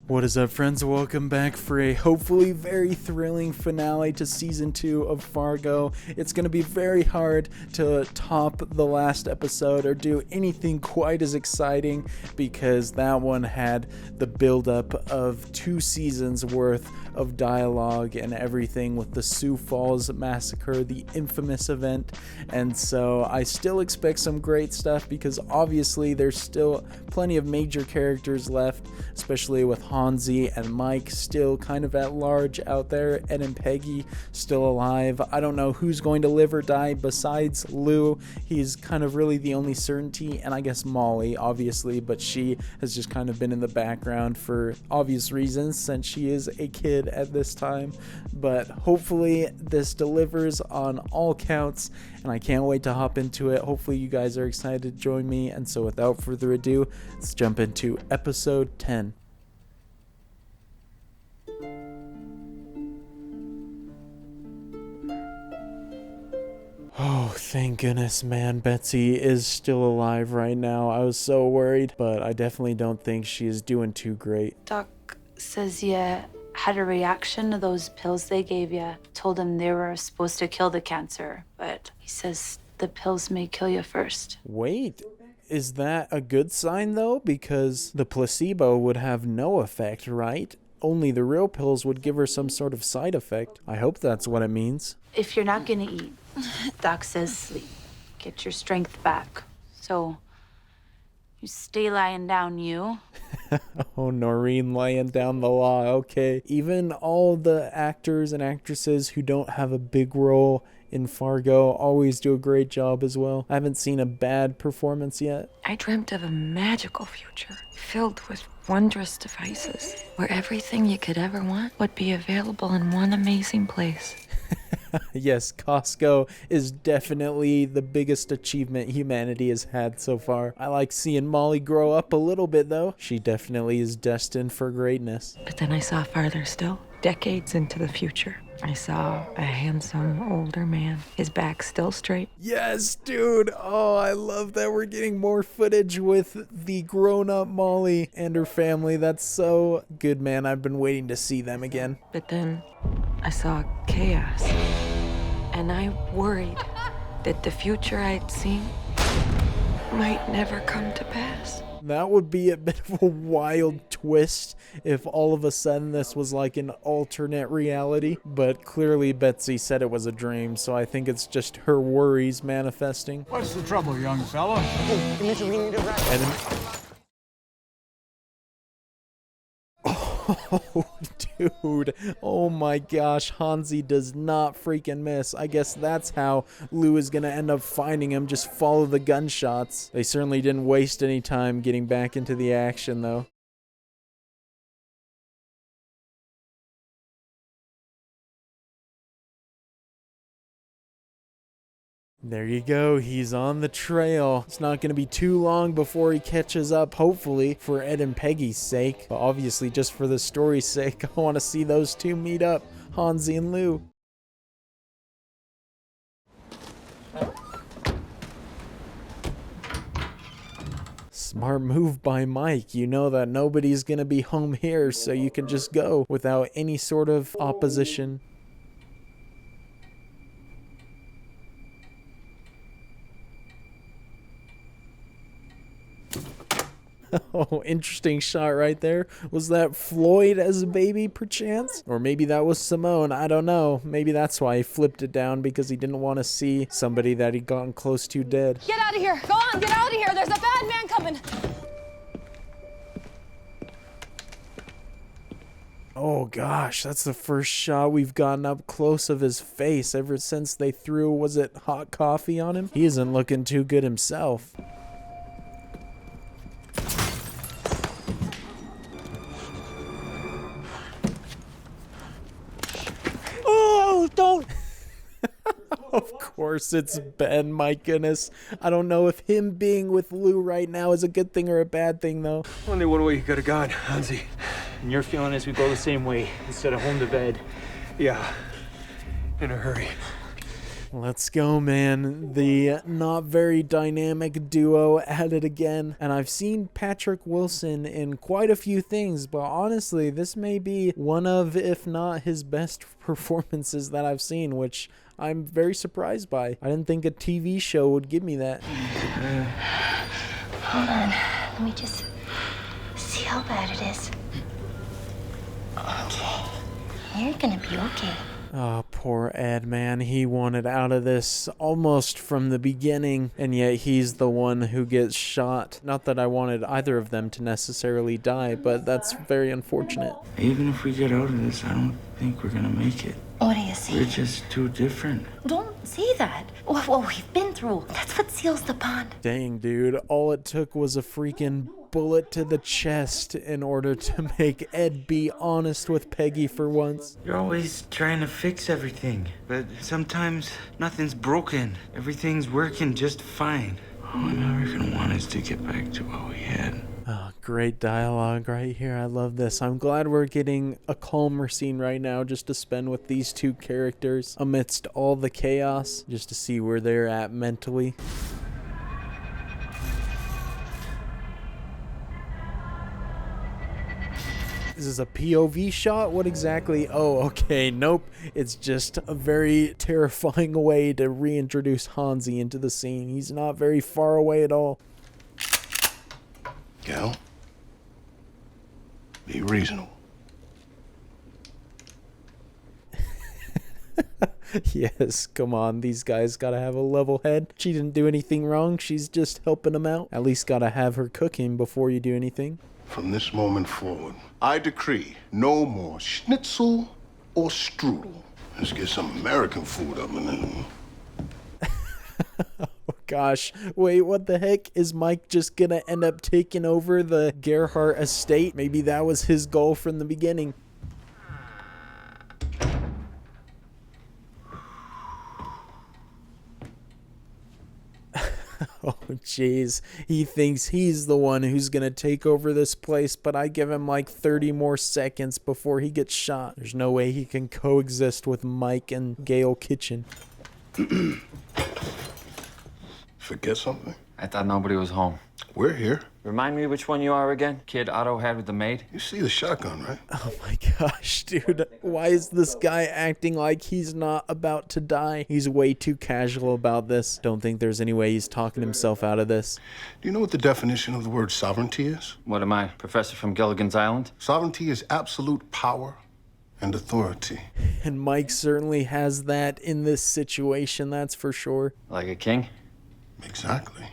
What is up, friends? Welcome back for a hopefully very thrilling finale to season 2 of Fargo. It's going to be very hard to top the last episode or do anything quite as exciting because that one had the buildup of 2 seasons worth of dialogue and everything with the Sioux Falls massacre, the infamous event. And so I still expect some great stuff because obviously there's still plenty of major characters left, especially with Hansi and Mike still kind of at large out there, Ed and Peggy still alive. I don't know who's going to live or die besides Lou. He's kind of really the only certainty, and I guess Molly, obviously, but she has just kind of been in the background for obvious reasons since she is a kid at this time. But hopefully this delivers on all counts, and I can't wait to hop into it. Hopefully you guys are excited to join me, and so without further ado, let's jump into episode 10. Oh, thank goodness, man. Betsy is still alive right now. I was so worried, but I definitely don't think she is doing too great. Doc says you had a reaction to those pills they gave you. Told him they were supposed to kill the cancer, but he says the pills may kill you first. Wait, is that a good sign, though? Because the placebo would have no effect, right? Only the real pills would give her some sort of side effect. I hope that's what it means. If you're not gonna eat, Doc says sleep. Get your strength back. So, you stay lying down, you. Oh, Noreen laying down the law. Okay. Even all the actors and actresses who don't have a big role in Fargo always do a great job as well. I haven't seen a bad performance yet. I dreamt of a magical future filled with wondrous devices where everything you could ever want would be available in one amazing place. Yes, Costco is definitely the biggest achievement humanity has had so far. I like seeing Molly grow up a little bit, though. She definitely is destined for greatness. But then I saw farther still, decades into the future. I saw a handsome older man, his back still straight. Yes, dude. Oh, I love that we're getting more footage with the grown-up Molly and her family. That's so good, man. I've been waiting to see them again. But then I saw chaos, and I worried that the future I'd seen might never come to pass. That would be a bit of a wild twist if all of a sudden this was like an alternate reality. But clearly Betsy said it was a dream, so I think it's just her worries manifesting. What's the trouble, young fella? Oh, dude. Oh my gosh. Hansi does not freaking miss. I guess that's how Lou is going to end up finding him. Just follow the gunshots. They certainly didn't waste any time getting back into the action, though. There you go, he's on the trail. It's not going to be too long before he catches up, hopefully, for Ed and Peggy's sake. But obviously, just for the story's sake, I want to see those two meet up, Hansi and Lou. Smart move by Mike. You know that nobody's going to be home here, so you can just go without any sort of opposition. Oh, interesting shot right there. Was that Floyd as a baby, perchance? Or maybe that was Simone. I don't know. Maybe that's why he flipped it down, because he didn't want to see somebody that he'd gotten close to dead. Get out of here! Go on, get out of here! There's a bad man coming! Oh gosh, that's the first shot we've gotten up close of his face ever since they threw, was it hot coffee on him? He isn't looking too good himself. Oh, don't! Of course it's Ben, my goodness. I don't know if him being with Lou right now is a good thing or a bad thing, though. Only one way you could have gone, Hansi. And your feeling is we go the same way, instead of home to bed. Yeah, in a hurry. Let's go, man. The not very dynamic duo at it again. And I've seen Patrick Wilson in quite a few things, but honestly, this may be one of, if not his best performances that I've seen, which I'm very surprised by. I didn't think a TV show would give me that. Hold on. Let me just see how bad it is. Okay. You're gonna be okay. Oh, poor Ed, man. He wanted out of this almost from the beginning, and yet he's the one who gets shot. Not that I wanted either of them to necessarily die, but that's very unfortunate. Even if we get out of this, I don't think we're gonna make it. What do you see? We're just too different. Don't say that. What we've been through. That's what seals the bond. Dang, dude. All it took was a freaking bullet to the chest in order to make Ed be honest with Peggy for once. You're always trying to fix everything, but sometimes nothing's broken. Everything's working just fine. All I'm ever gonna want is to get back to what we had. Oh, great dialogue right here. I love this. I'm glad we're getting a calmer scene right now just to spend with these two characters amidst all the chaos, just to see where they're at mentally. Is this a POV shot? What exactly? Oh, okay. Nope. It's just a very terrifying way to reintroduce Hansi into the scene. He's not very far away at all. Gale, be reasonable. Yes, come on. These guys gotta have a level head. She didn't do anything wrong. She's just helping him out. At least gotta have her cooking before you do anything. From this moment forward, I decree no more schnitzel or strudel. Let's get some American food up and then. Oh gosh, wait, what the heck? Is Mike just gonna end up taking over the Gerhardt estate? Maybe that was his goal from the beginning. Oh jeez, he thinks he's the one who's gonna take over this place, but I give him like 30 more seconds before he gets shot. There's no way he can coexist with Mike and Gale Kitchen. Forget something? I thought nobody was home. We're here. Remind me which one you are again? Kid Otto had with the maid? You see the shotgun, right? Oh my gosh, dude. Why is this guy acting like he's not about to die? He's way too casual about this. Don't think there's any way he's talking himself out of this. Do you know what the definition of the word sovereignty is? What am I, professor from Gilligan's Island? Sovereignty is absolute power and authority. And Mike certainly has that in this situation, that's for sure. Like a king? Exactly.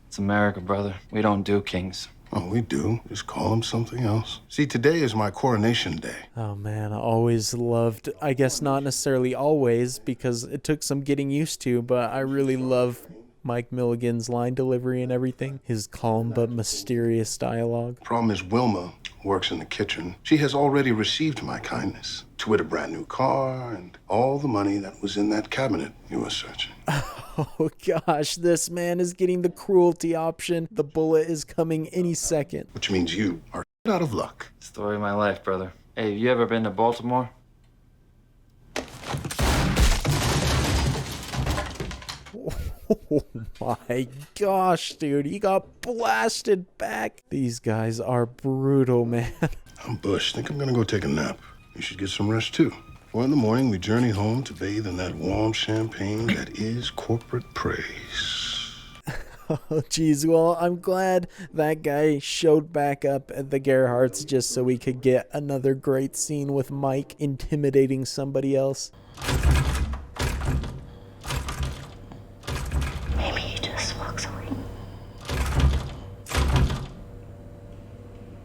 It's America, brother. We don't do kings. Oh, we do. Just call him something else. See, today is my coronation day. Oh man, I always loved, I guess not necessarily always, because it took some getting used to, but I really love Mike Milligan's line delivery and everything. His calm but mysterious dialogue. Problem is, Wilma works in the kitchen. She has already received my kindness. To wit, a brand new car and all the money that was in that cabinet you were searching. Oh gosh, this man is getting the cruelty option. The bullet is coming any second. Which means you are out of luck. Story of my life, brother. Hey, you ever been to Baltimore? Oh my gosh, dude. He got blasted back. These guys are brutal, man. I'm Bush. Think I'm gonna go take a nap. You should get some rest too. 4 in the morning, we journey home to bathe in that warm champagne that is corporate praise. Oh, geez. Well, I'm glad that guy showed back up at the Gerhardts just so we could get another great scene with Mike intimidating somebody else. Maybe he just walks away.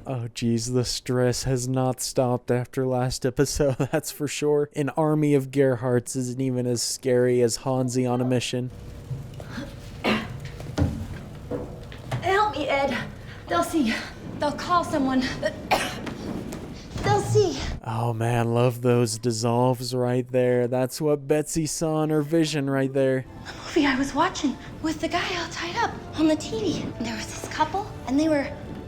Oh, geez. The stress has not stopped after last episode, that's for sure. An army of Gerhardts isn't even as scary as Hansi on a mission. Help me, Ed. They'll see. They'll call someone. They'll see. Oh man, love those dissolves right there. That's what Betsy saw in her vision right there. The movie I was watching with the guy all tied up on the TV. There was this couple, and they were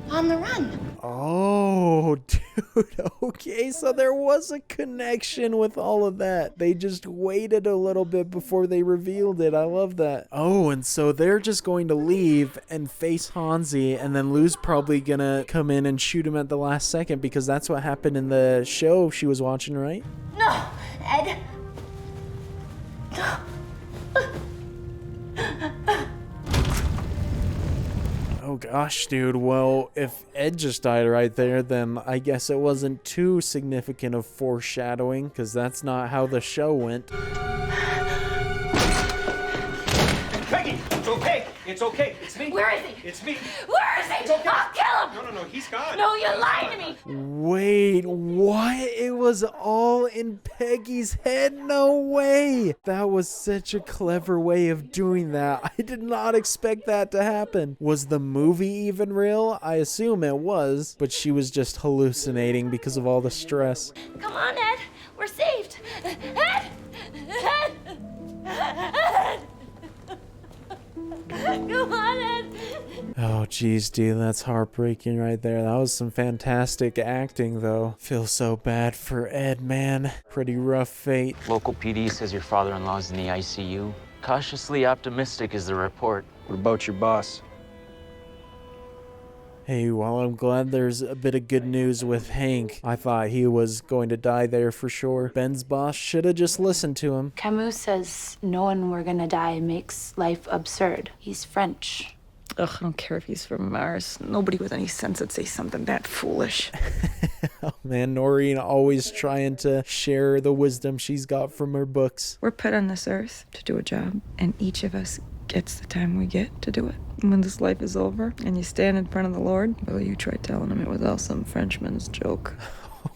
on the run. Oh, dude. Okay, so there was a connection with all of that. They just waited a little bit before they revealed it. I love that. Oh, and so they're just going to leave and face Hansi, and then Lou's probably gonna come in and shoot him at the last second because that's what happened in the show she was watching, right? No, Ed. Oh gosh, dude. Well, if Ed just died right there, then I guess it wasn't too significant of foreshadowing, because that's not how the show went. Peggy, it's okay. It's okay. It's me. Where is he? It's me. Where is he? It's okay. I'll kill him. No, he's gone. No, you're lying to me. Wait, what? It was all in Peggy's head? No way! That was such a clever way of doing that. I did not expect that to happen. Was the movie even real? I assume it was, but she was just hallucinating because of all the stress. Come on, Ed. We're saved. Ed! Ed! Ed! Come on, Ed. Oh, geez, dude, that's heartbreaking right there. That was some fantastic acting, though. Feel so bad for Ed, man. Pretty rough fate. Local PD says your father-in-law's in the ICU. Cautiously optimistic is the report. What about your boss? Hey, well, I'm glad there's a bit of good news with Hank. I thought he was going to die there for sure. Ben's boss should have just listened to him. Camus says knowing we're gonna die makes life absurd. He's French. Ugh, I don't care if he's from Mars. Nobody with any sense would say something that foolish. Oh man, Noreen always trying to share the wisdom she's got from her books. We're put on this earth to do a job, and each of us gets the time we get to do it. And when this life is over and you stand in front of the Lord, well, you try telling him it was all some Frenchman's joke.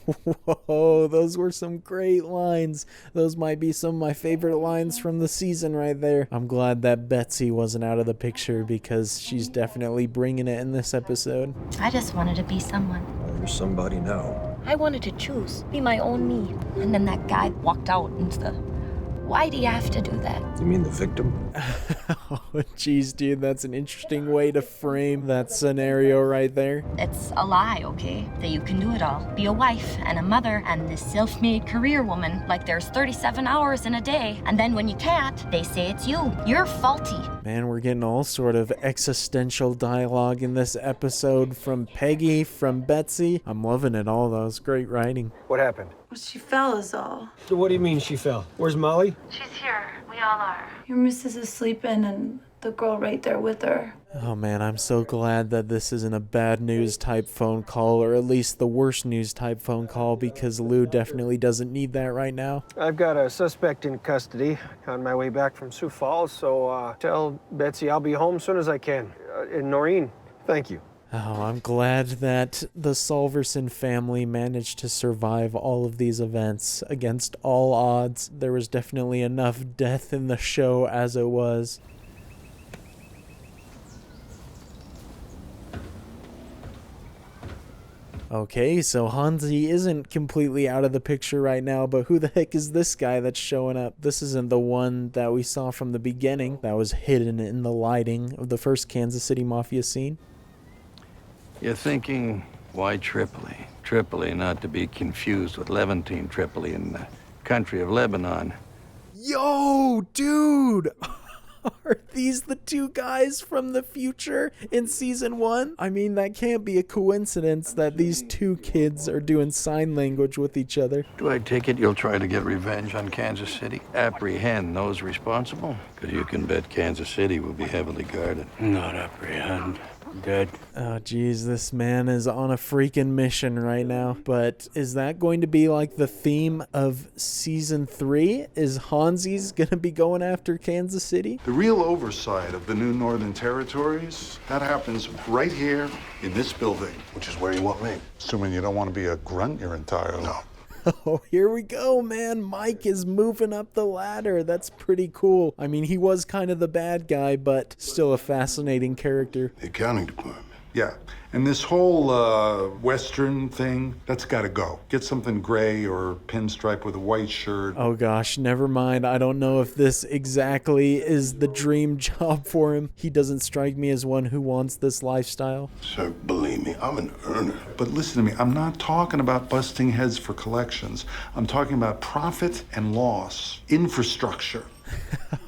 Whoa, those were some great lines. Those might be some of my favorite lines from the season right there. I'm glad that Betsy wasn't out of the picture because she's definitely bringing it in this episode. I just wanted to be someone. You're somebody now. I wanted to choose, be my own me. And then that guy walked out into the... Why do you have to do that? You mean the victim? Oh, jeez, dude, that's an interesting way to frame that scenario right there. It's a lie, okay? That you can do it all. Be a wife and a mother and this self-made career woman like there's 37 hours in a day. And then when you can't, they say it's you. You're faulty. Man, we're getting all sort of existential dialogue in this episode from Peggy, from Betsy. I'm loving it all, though. It's great writing. What happened? Well, she fell is all. So what do you mean she fell? Where's Molly? She's here. We all are. Your missus is sleeping and the girl right there with her. Oh man, I'm so glad that this isn't a bad news type phone call, or at least the worst news type phone call, because Lou definitely doesn't need that right now. I've got a suspect in custody on my way back from Sioux Falls, so tell Betsy I'll be home as soon as I can. And Noreen, thank you. Oh, I'm glad that the Solverson family managed to survive all of these events against all odds. There was definitely enough death in the show as it was. Okay, so Hansi isn't completely out of the picture right now, but who the heck is this guy that's showing up? This isn't the one that we saw from the beginning that was hidden in the lighting of the first Kansas City Mafia scene. You're thinking, why Tripoli? Tripoli, not to be confused with Levantine Tripoli in the country of Lebanon. Yo, dude! Are these the two guys from the future in season 1? I mean, that can't be a coincidence that these two kids are doing sign language with each other. Do I take it you'll try to get revenge on Kansas City? Apprehend those responsible? Because you can bet Kansas City will be heavily guarded. Not apprehend. Dead. Oh, geez, this man is on a freaking mission right now. But is that going to be like the theme of season 3? Is Hansi's going to be going after Kansas City? The real oversight of the new Northern Territories, that happens right here in this building. Which is where you want me. Assuming you don't want to be a grunt your entire life. No. Oh, here we go, man. Mike is moving up the ladder. That's pretty cool. I mean, he was kind of the bad guy, but still a fascinating character. The accounting department. Yeah. And this whole Western thing, that's got to go. Get something gray or pinstripe with a white shirt. Oh gosh, never mind. I don't know if this exactly is the dream job for him. He doesn't strike me as one who wants this lifestyle. Sir, believe me, I'm an earner. But listen to me, I'm not talking about busting heads for collections. I'm talking about profit and loss, infrastructure.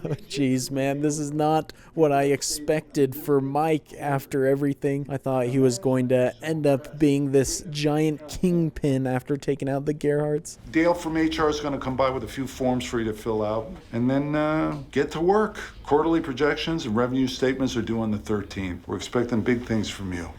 Jeez, man, this is not what I expected for Mike after everything. I thought he was going to end up being this giant kingpin after taking out the Gerhardts. Dale from HR is going to come by with a few forms for you to fill out, and then get to work. Quarterly projections and revenue statements are due on the 13th. We're expecting big things from you.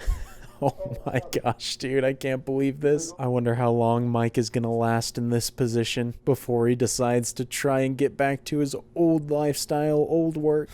Oh my gosh, dude, I can't believe this. I wonder how long Mike is gonna last in this position before he decides to try and get back to his old lifestyle, old work.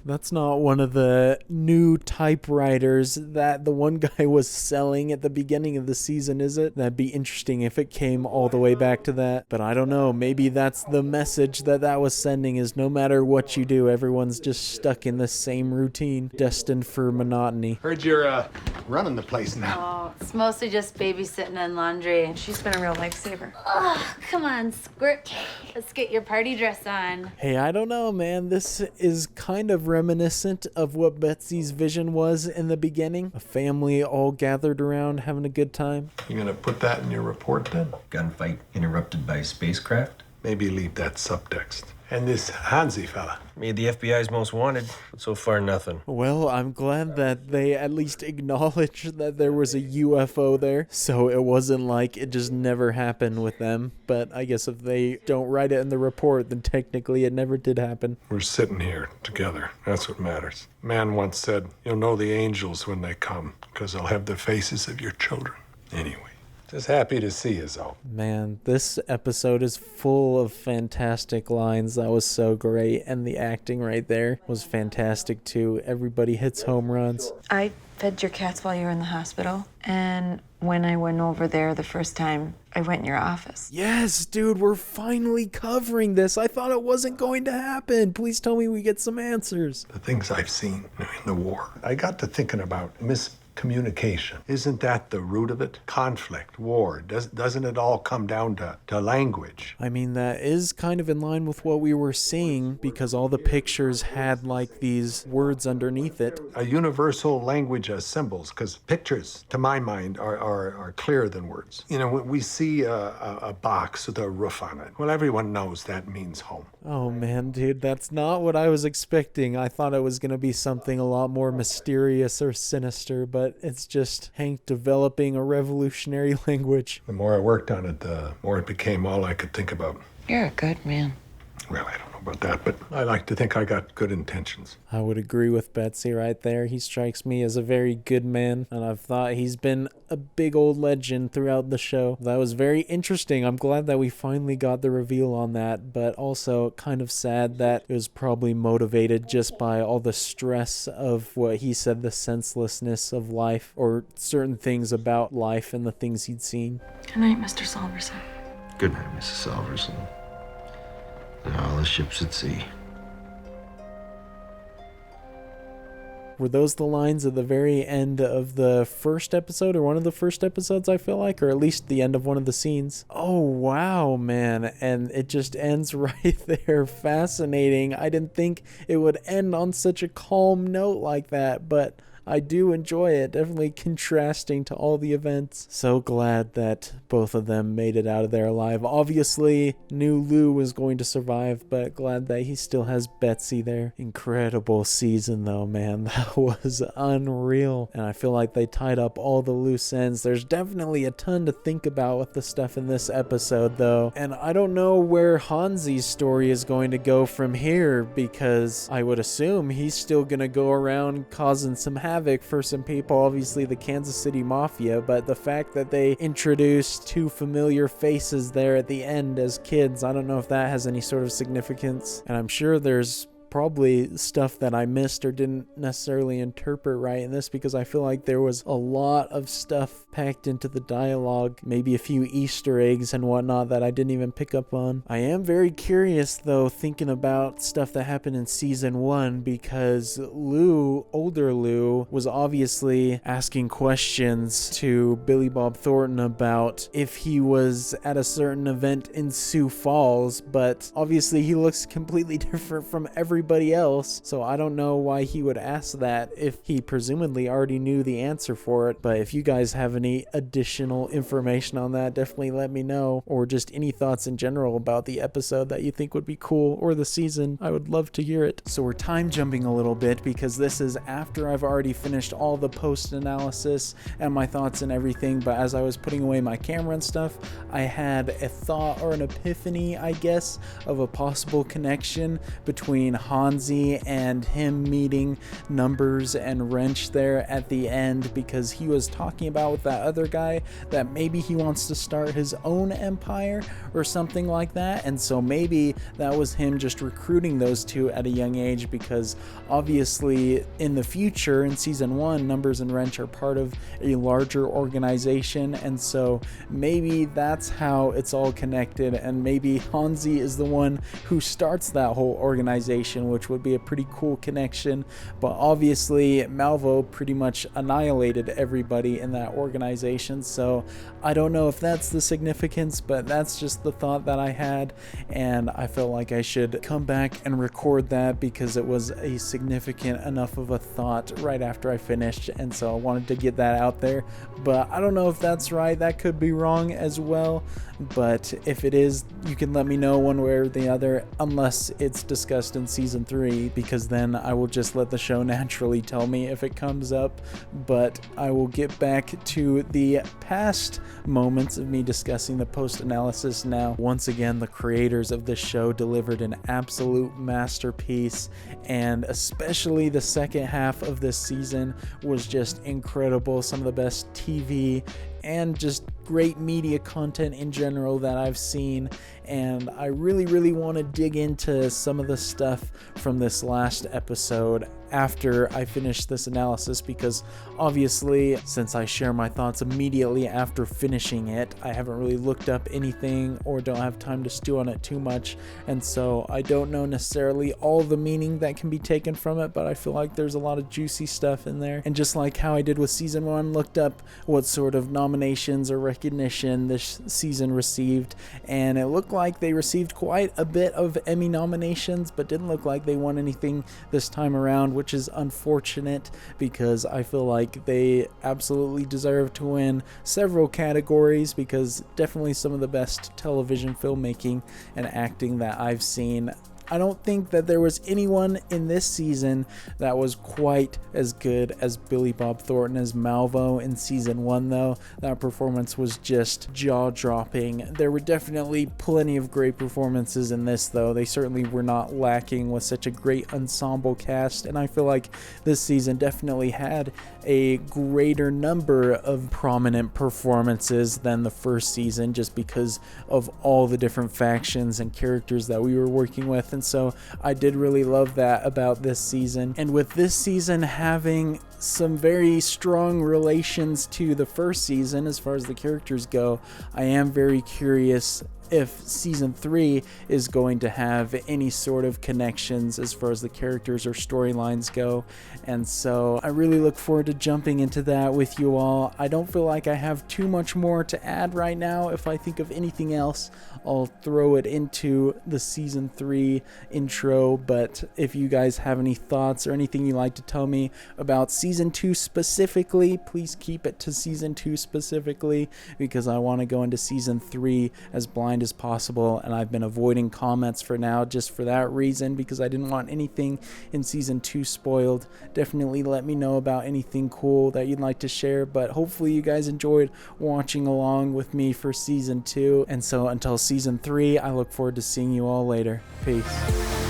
That's not one of the new typewriters that the one guy was selling at the beginning of the season, is it? That'd be interesting if it came all the way back to that. But I don't know. Maybe that's the message that was sending, is no matter what you do, everyone's just stuck in the same routine, destined for monotony. Heard you're running the place now. Oh, it's mostly just babysitting and laundry. She's been a real lifesaver. Oh, come on, Squirt. Let's get your party dress on. Hey, I don't know, man. This is kind of reminiscent of what Betsy's vision was in the beginning. A family all gathered around having a good time. You gonna put that in your report then? Gunfight interrupted by spacecraft? Maybe leave that subtext. And this Hansi fella. Made the FBI's most wanted, but so far nothing. Well, I'm glad that they at least acknowledged that there was a UFO there, so it wasn't like it just never happened with them. But I guess if they don't write it in the report, then technically it never did happen. We're sitting here together. That's what matters. Man once said, you'll know the angels when they come, because they'll have the faces of your children. Anyway. Just happy to see you, all. Man, this episode is full of fantastic lines. That was so great. And the acting right there was fantastic, too. Everybody hits home runs. I fed your cats while you were in the hospital. And when I went over there the first time, I went in your office. Yes, dude, we're finally covering this. I thought it wasn't going to happen. Please tell me we get some answers. The things I've seen in the war, I got to thinking about miscommunication. Isn't that the root of it? Conflict, war. Doesn't it all come down to language? I mean, that is kind of in line with what we were seeing, because all the pictures had like these words underneath it. A universal language as symbols, because pictures, to my mind, are clearer than words. You know, when we see a box with a roof on it, well, everyone knows that means home. Oh man, dude, that's not what I was expecting. I thought it was going to be something a lot more mysterious or sinister, but it's just Hank developing a revolutionary language. The more I worked on it, the more it became all I could think about. You're a good man. Well, I don't know about that, but I like to think I got good intentions. I would agree with Betsy right there. He strikes me as a very good man, and I've thought he's been a big old legend throughout the show. That was very interesting. I'm glad that we finally got the reveal on that, but also kind of sad that it was probably motivated just by all the stress of what he said, the senselessness of life, or certain things about life and the things he'd seen. Good night, Mr. Salverson. Good night, Mrs. Salverson. And all the ships at sea. Were those the lines at the very end of the first episode, or one of the first episodes, I feel like, or at least the end of one of the scenes? Oh, wow, man. And it just ends right there. Fascinating. I didn't think it would end on such a calm note like that, but I do enjoy it, definitely contrasting to all the events. So glad that both of them made it out of there alive. Obviously, knew Lou was going to survive, but glad that he still has Betsy there. Incredible season though, man. That was unreal. And I feel like they tied up all the loose ends. There's definitely a ton to think about with the stuff in this episode though. And I don't know where Hansi's story is going to go from here, because I would assume he's still going to go around causing some havoc for some people, obviously the Kansas City Mafia, but the fact that they introduced two familiar faces there at the end as kids, I don't know if that has any sort of significance. And I'm sure there's probably stuff that I missed or didn't necessarily interpret right in this, because I feel like there was a lot of stuff packed into the dialogue, maybe a few Easter eggs and whatnot that I didn't even pick up on. I am very curious though, thinking about stuff that happened in season 1, because older Lou, was obviously asking questions to Billy Bob Thornton about if he was at a certain event in Sioux Falls, but obviously he looks completely different from everybody else, so I don't know why he would ask that if he presumably already knew the answer for it. But if you guys have any additional information on that, definitely let me know, or just any thoughts in general about the episode that you think would be cool, or the season. I would love to hear it. So we're time jumping a little bit, because this is after I've already finished all the post analysis and my thoughts and everything, but as I was putting away my camera and stuff, I had a thought, or an epiphany I guess, of a possible connection between Hansi and him meeting Numbers and Wrench there at the end, because he was talking about with that other guy that maybe he wants to start his own empire or something like that, and so maybe that was him just recruiting those two at a young age, because obviously in the future in season 1, Numbers and Wrench are part of a larger organization, and so maybe that's how it's all connected, and maybe Hansi is the one who starts that whole organization, which would be a pretty cool connection. But obviously Malvo pretty much annihilated everybody in that organization, so I don't know if that's the significance, but that's just the thought that I had, and I felt like I should come back and record that because it was a significant enough of a thought right after I finished, and so I wanted to get that out there. But I don't know if that's right, that could be wrong as well, but if it is, you can let me know one way or the other, unless it's discussed in season 3, because then I will just let the show naturally tell me if it comes up. But I will get back to the past moments of me discussing the post-analysis now. Once again, the creators of this show delivered an absolute masterpiece, and especially the second half of this season was just incredible. Some of the best TV and just great media content in general that I've seen, and I really want to dig into some of the stuff from this last episode after I finish this analysis, because obviously since I share my thoughts immediately after finishing it, I haven't really looked up anything or don't have time to stew on it too much, and so I don't know necessarily all the meaning that can be taken from it, but I feel like there's a lot of juicy stuff in there. And just like how I did with season 1, looked up what sort of nominations or recognition this season received, and it looked like they received quite a bit of Emmy nominations, but didn't look like they won anything this time around, which is unfortunate, because I feel like they absolutely deserve to win several categories, because definitely some of the best television filmmaking and acting that I've seen. I don't think that there was anyone in this season that was quite as good as Billy Bob Thornton as Malvo in season 1, though. That performance was just jaw-dropping. There were definitely plenty of great performances in this, though. They certainly were not lacking with such a great ensemble cast, and I feel like this season definitely had a greater number of prominent performances than the first season, just because of all the different factions and characters that we were working with. And so I did really love that about this season. And with this season having some very strong relations to the first season as far as the characters go, I am very curious if season 3 is going to have any sort of connections as far as the characters or storylines go. And so I really look forward to jumping into that with you all. I don't feel like I have too much more to add right now. If I think of anything else, I'll throw it into the season 3 intro. But if you guys have any thoughts or anything you'd like to tell me about season 2 specifically, please keep it to season 2 specifically, because I want to go into season 3 as blind as possible, and I've been avoiding comments for now just for that reason, because I didn't want anything in season 2 spoiled. Definitely let me know about anything cool that you'd like to share, but hopefully you guys enjoyed watching along with me for season 2, and so until season 3, I look forward to seeing you all later. Peace.